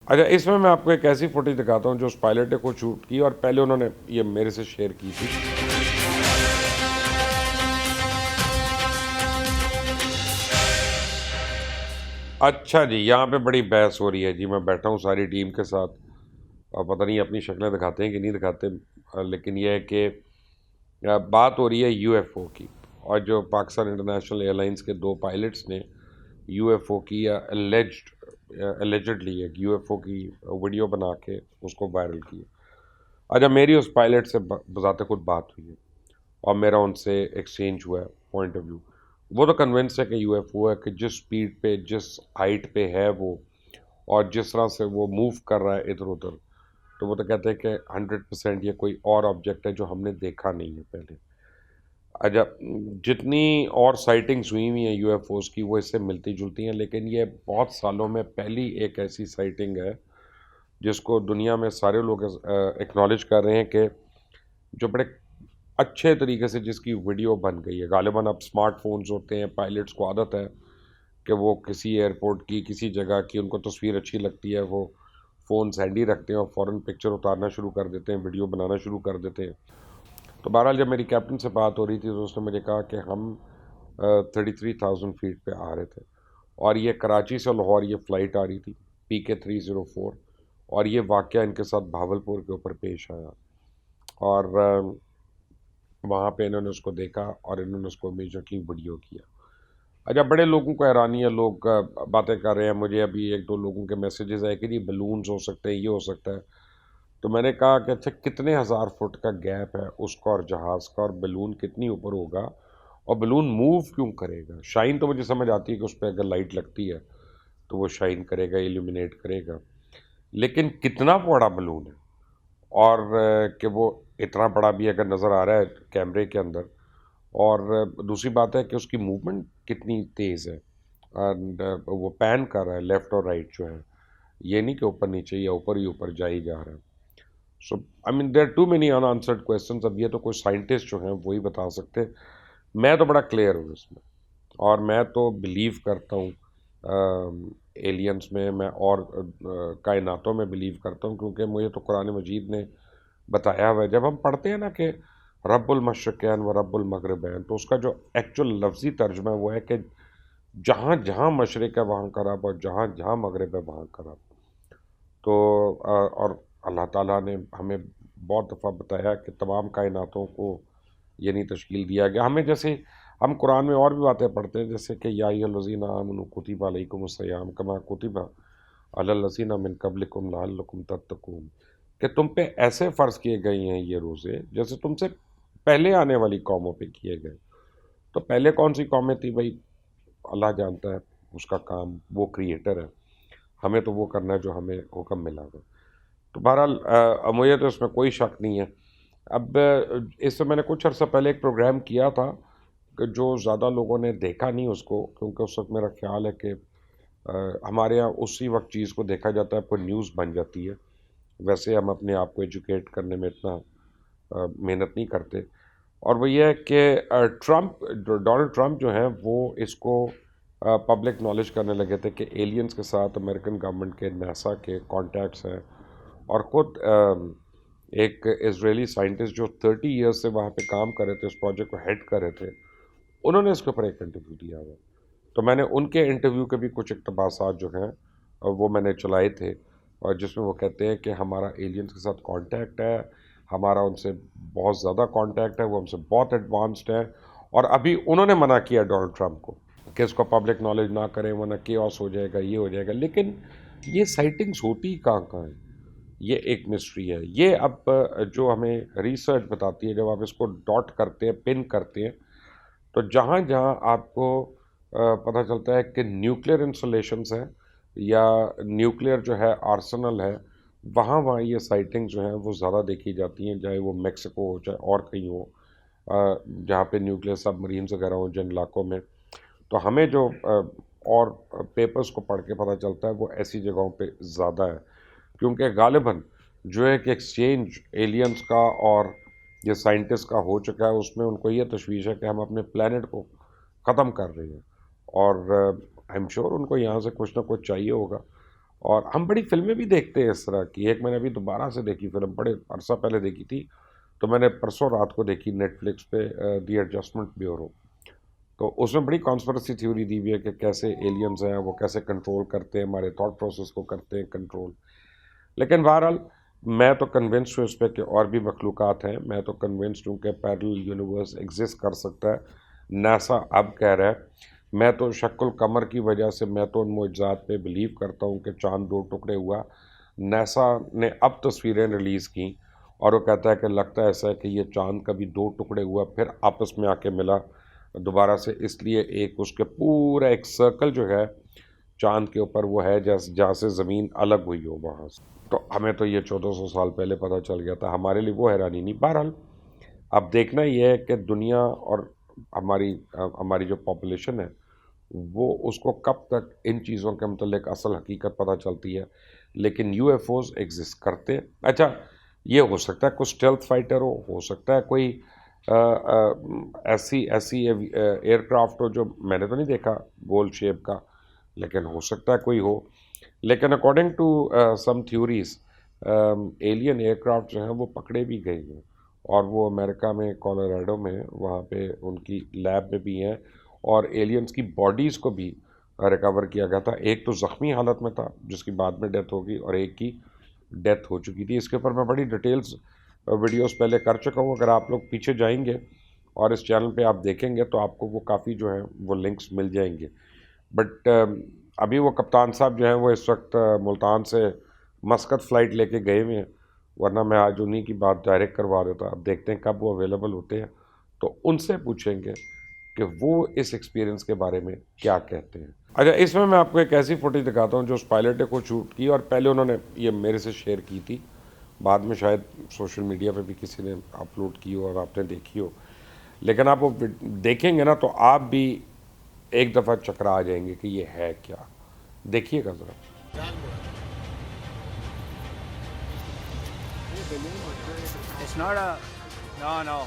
اچھا اس میں آپ کو ایک ایسی فوٹیج دکھاتا ہوں جو اس پائلٹ نے کو شوٹ کی اور پہلے انہوں نے یہ میرے سے شیئر کی تھی. اچھا جی یہاں پہ بڑی بحث ہو رہی ہے جی. میں بیٹھا ہوں ساری ٹیم کے ساتھ اور پتہ نہیں اپنی شکلیں دکھاتے ہیں کہ نہیں دکھاتے, لیکن یہ ہے کہ بات ہو رہی ہے یو ایف او کی, اور جو پاکستان انٹرنیشنل ایئر لائنس کے 2 پائلٹس نے یو ایف او کی اللیجڈلی ایک یو ایف او کی ویڈیو بنا کے اس کو وائرل کیا. اچھا میری اس پائلٹ سے بذات خود بات ہوئی ہے اور میرا ان سے ایکسچینج ہوا ہے پوائنٹ آف ویو. وہ تو کنونس ہے کہ یو ایف او ہے کہ جس سپیڈ پہ جس ہائٹ پہ ہے وہ اور جس طرح سے وہ موو کر رہا ہے ادھر ادھر, تو وہ تو کہتے ہیں کہ 100% یہ کوئی اور آبجیکٹ ہے جو ہم نے دیکھا نہیں ہے پہلے. اچھا جتنی اور سائٹنگز ہوئی ہوئی ہیں یو ایف اوز کی وہ اس سے ملتی جلتی ہیں, لیکن یہ بہت سالوں میں پہلی ایک ایسی سائٹنگ ہے جس کو دنیا میں سارے لوگ ایکنالج کر رہے ہیں کہ جو بڑے اچھے طریقے سے جس کی ویڈیو بن گئی ہے. غالباً اب اسمارٹ فونز ہوتے ہیں, پائلٹس کو عادت ہے کہ وہ کسی ایئرپورٹ کی کسی جگہ کی ان کو تصویر اچھی لگتی ہے, وہ فون ہینڈی رکھتے ہیں اور فوراً پکچر اتارنا شروع کر دیتے ہیں, ویڈیو بنانا شروع کر دیتے ہیں. تو بہرحال جب میری کیپٹن سے بات ہو رہی تھی تو اس نے مجھے کہا کہ ہم 33,000 فیٹ پہ آ رہے تھے اور یہ کراچی سے لاہور یہ فلائٹ آ رہی تھی PK-304, اور یہ واقعہ ان کے ساتھ بھاولپور کے اوپر پیش آیا اور وہاں پہ انہوں نے اس کو دیکھا اور انہوں نے اس کو میجر کی ویڈیو کیا. اچھا بڑے لوگوں کو حیرانی ہے, لوگ باتیں کر رہے ہیں. مجھے ابھی 1-2 لوگوں کے میسیجز آئے کہ جی بلونز ہو سکتے ہیں, یہ ہو سکتا ہے. تو میں نے کہا کہ اچھا کتنے ہزار فٹ کا گیپ ہے اس کا اور جہاز کا, اور بلون کتنی اوپر ہوگا اور بلون موو کیوں کرے گا. شائن تو مجھے سمجھ آتی ہے کہ اس پہ اگر لائٹ لگتی ہے تو وہ شائن کرے گا, ایلیومینیٹ کرے گا, لیکن کتنا بڑا بلون ہے اور کہ وہ اتنا بڑا بھی اگر نظر آ رہا ہے کیمرے کے اندر, اور دوسری بات ہے کہ اس کی موومنٹ کتنی تیز ہے اینڈ وہ پین کر رہا ہے لیفٹ اور رائٹ جو ہے, یہ نہیں کہ اوپر نیچے یا اوپر ہی اوپر جا ہی جا رہا ہے. So I mean there too many unanswered questions. اب یہ تو کوئی سائنٹسٹ جو ہیں وہی بتا سکتے. میں تو بڑا کلیئر ہوں اس میں, اور میں تو بلیو کرتا ہوں ایلینس میں اور کائناتوں میں بلیو کرتا ہوں, کیونکہ مجھے تو قرآن مجید نے بتایا ہوا ہے. جب ہم پڑھتے ہیں نا کہ رب المشرقین و رب المغربین, تو اس کا جو ایکچوئل لفظی ترجمہ وہ ہے کہ جہاں جہاں مشرق ہے وہاں کا رب اور جہاں جہاں مغرب ہے وہاں کا رب. تو اور اللہ تعالیٰ نے ہمیں بہت دفعہ بتایا کہ تمام کائناتوں کو یہ نہیں تشکیل دیا گیا. ہمیں جیسے ہم قرآن میں اور بھی باتیں پڑھتے ہیں جیسے کہ یا ایھا الذین آمنوا کتب علیکم الصیام کما کتب علی الذین من قبلکم لعلکم تتقون, کہ تم پہ ایسے فرض کیے گئے ہیں یہ روزے جیسے تم سے پہلے آنے والی قوموں پہ کیے گئے. تو پہلے کون سی قومیں تھی بھائی اللہ جانتا ہے, اس کا کام, وہ کریٹر ہے, ہمیں تو وہ کرنا ہے جو ہمیں حکم ملا ہوا. تو بہرحال مجھے تو اس میں کوئی شک نہیں ہے. اب اس سے میں نے کچھ عرصہ پہلے ایک پروگرام کیا تھا کہ جو زیادہ لوگوں نے دیکھا نہیں اس کو, کیونکہ اس وقت میرا خیال ہے کہ ہمارے یہاں اسی وقت چیز کو دیکھا جاتا ہے, کوئی نیوز بن جاتی ہے. ویسے ہم اپنے آپ کو ایجوکیٹ کرنے میں اتنا محنت نہیں کرتے. اور وہ یہ ہے کہ ڈونلڈ ٹرمپ جو ہیں وہ اس کو پبلک نالج کرنے لگے تھے کہ ایلینز کے ساتھ امریکن گورنمنٹ کے ناسا کے کانٹیکٹس ہیں, اور خود ایک اسرائیلی سائنٹسٹ جو 30 ایئرس سے وہاں پہ کام کر رہے تھے, اس پروجیکٹ کو ہیڈ کر رہے تھے, انہوں نے اس کے اوپر ایک انٹرویو دیا ہوا. تو میں نے ان کے انٹرویو کے بھی کچھ اقتباسات جو ہیں وہ میں نے چلائے تھے, اور جس میں وہ کہتے ہیں کہ ہمارا ایلینز کے ساتھ کانٹیکٹ ہے, ہمارا ان سے بہت زیادہ کانٹیکٹ ہے, وہ ہم سے بہت ایڈوانسڈ ہے. اور ابھی انہوں نے منع کیا ڈونلڈ ٹرمپ کو کہ اس کو پبلک نالج نہ کریں ورنہ کیوس ہو جائے گا, یہ ہو جائے گا. لیکن یہ سائٹنگز ہوتی کہاں کہاں ہیں, یہ ایک مسٹری ہے. یہ اب جو ہمیں ریسرچ بتاتی ہے, جب آپ اس کو ڈاٹ کرتے ہیں, پن کرتے ہیں, تو جہاں جہاں آپ کو پتہ چلتا ہے کہ نیوکلیئر انسٹالیشنز ہیں یا نیوکلیئر جو ہے آرسنل ہے, وہاں وہاں یہ سائٹنگ جو ہیں وہ زیادہ دیکھی جاتی ہیں, چاہے وہ میکسیکو ہو چاہے اور کہیں ہو جہاں پہ نیوکلیئر سب مرینز وغیرہ ہوں جن علاقوں میں. تو ہمیں جو اور پیپرز کو پڑھ کے پتہ چلتا ہے وہ ایسی جگہوں پہ زیادہ ہے, کیونکہ غالباً جو ایک ایکسچینج ایلینز کا اور یہ سائنٹسٹ کا ہو چکا ہے, اس میں ان کو یہ تشویش ہے کہ ہم اپنے پلانٹ کو ختم کر رہے ہیں, اور آئی ایم شیور ان کو یہاں سے کچھ نہ کچھ چاہیے ہوگا. اور ہم بڑی فلمیں بھی دیکھتے ہیں اس طرح کی. ایک میں نے ابھی دوبارہ سے دیکھی فلم، بڑے عرصہ پہلے دیکھی تھی، تو میں نے پرسوں رات کو دیکھی نیٹ فلکس پہ، دی ایڈجسٹمنٹ بیورو. تو اس میں بڑی کانسپریسی تھیوری دی ہوئی ہے کہ کیسے ایلینز ہیں، وہ کیسے کنٹرول کرتے ہیں ہمارے تھاٹ پروسیس کو، کرتے ہیں کنٹرول. لیکن بہرحال میں تو کنونسڈ ہوں اس پہ کہ اور بھی مخلوقات ہیں. میں تو کنونسڈ ہوں کہ پیرلل یونیورس ایگزسٹ کر سکتا ہے. ناسا اب کہہ رہا ہے. میں تو شق القمر کی وجہ سے میں تو ان معجزات پہ بلیو کرتا ہوں کہ چاند 2 ٹکڑے ہوا. ناسا نے اب تصویریں ریلیز کیں اور وہ کہتا ہے کہ لگتا ہے ایسا ہے کہ یہ چاند کبھی 2 ٹکڑے ہوا پھر آپس میں آ کے ملا دوبارہ سے. اس لیے ایک اس کے پورا ایک سرکل جو ہے چاند کے اوپر وہ ہے جہاں سے زمین الگ ہوئی ہو وہاں سے. تو ہمیں تو یہ 1400 سال پہلے پتہ چل گیا تھا، ہمارے لیے وہ حیرانی نہیں. بہرحال اب دیکھنا یہ ہے کہ دنیا اور ہماری جو پاپولیشن ہے وہ اس کو کب تک ان چیزوں کے متعلق اصل حقیقت پتہ چلتی ہے. لیکن یو ایف اوز ایگزسٹ کرتے ہیں. اچھا یہ ہو سکتا ہے کوئی اسٹیلتھ فائٹر ہو سکتا ہے کوئی ایسی ایئر کرافٹ ہو جو میں نے تو نہیں دیکھا گول شیپ کا، لیکن ہو سکتا ہے کوئی ہو. لیکن according to some theories alien aircraft جو ہیں وہ پکڑے بھی گئے ہیں، اور وہ امریکہ میں کولوراڈو میں وہاں پہ ان کی لیب میں بھی ہیں، اور ایلینز کی باڈیز کو بھی ریکور کیا گیا تھا. ایک تو زخمی حالت میں تھا جس کی بعد میں ڈیتھ ہوگی، اور ایک کی ڈیتھ ہو چکی تھی. اس کے اوپر میں بڑی ڈیٹیلز ویڈیوز پہلے کر چکا ہوں. اگر آپ لوگ پیچھے جائیں گے اور اس چینل پہ آپ دیکھیں گے تو آپ کو وہ کافی جو ہیں وہ لنکس مل جائیں گے. بٹ ابھی وہ کپتان صاحب جو ہیں وہ اس وقت ملتان سے مسقط فلائٹ لے کے گئے ہوئے ہیں، ورنہ میں آج انہی کی بات ڈائریکٹ کروا دیتا. اب دیکھتے ہیں کب وہ اویلیبل ہوتے ہیں تو ان سے پوچھیں گے کہ وہ اس ایکسپیرینس کے بارے میں کیا کہتے ہیں. اچھا اس میں آپ کو ایک ایسی فوٹیج دکھاتا ہوں جو اس پائلٹ نے کو شوٹ کی، اور پہلے انہوں نے یہ میرے سے شیئر کی تھی، بعد میں شاید سوشل میڈیا پہ بھی کسی نے اپلوڈ کی ہو اور آپ نے دیکھی ہو. لیکن آپ وہ دیکھیں گے نا تو آپ بھی ایک دفعہ چکرا آ جائیں گے کہ یہ ہے کیا. دیکھیے گا ذرا. It's not a... No.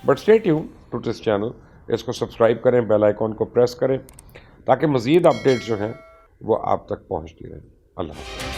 But stay tune to this channel. اس کو سبسکرائب کریں، بیل آئیکن کو پریس کریں تاکہ مزید اپڈیٹس جو ہیں وہ آپ تک پہنچتی رہیں. اللہ حافظ.